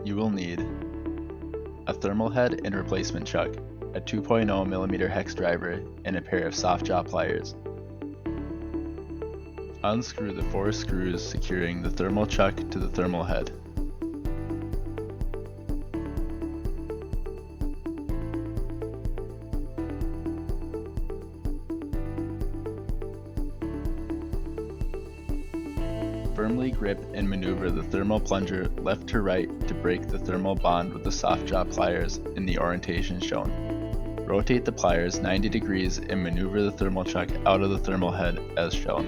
You will need a thermal head and replacement chuck, a 2.0mm hex driver, and a pair of soft jaw pliers. Unscrew the 4 screws securing the thermal chuck to the thermal head. Firmly grip and maneuver the thermal plunger left to right to break the thermal bond with the soft jaw pliers in the orientation shown. Rotate the pliers 90 degrees and maneuver the thermal chuck out of the thermal head as shown.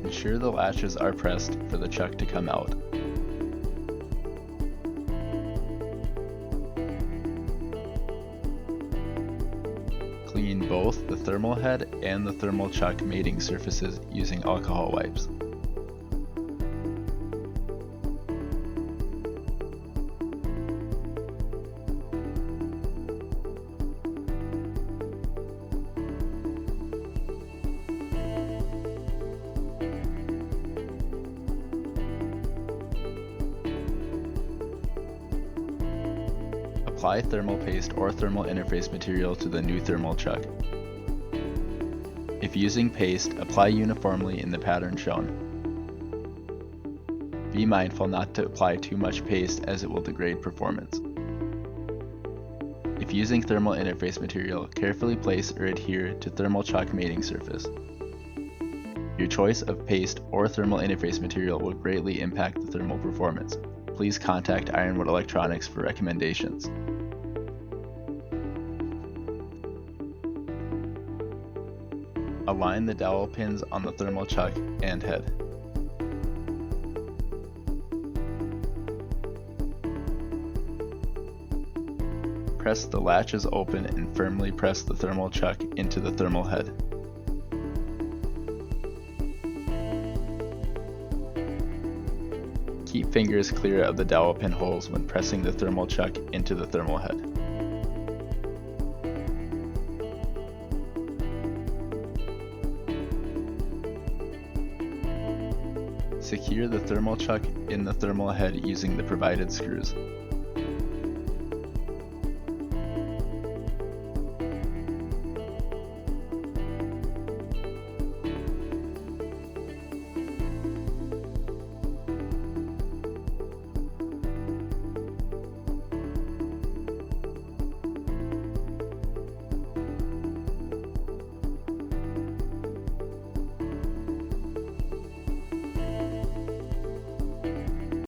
Ensure the latches are pressed for the chuck to come out. Clean both the thermal head and the thermal chuck mating surfaces using alcohol wipes. Apply thermal paste or thermal interface material to the new thermal chuck. If using paste, apply uniformly in the pattern shown. Be mindful not to apply too much paste as it will degrade performance. If using thermal interface material, carefully place or adhere to thermal chuck mating surface. Your choice of paste or thermal interface material will greatly impact the thermal performance. Please contact Ironwood Electronics for recommendations. Align the dowel pins on the thermal chuck and head. Press the latches open and firmly press the thermal chuck into the thermal head. Keep fingers clear of the dowel pin holes when pressing the thermal chuck into the thermal head. Secure the thermal chuck in the thermal head using the provided screws.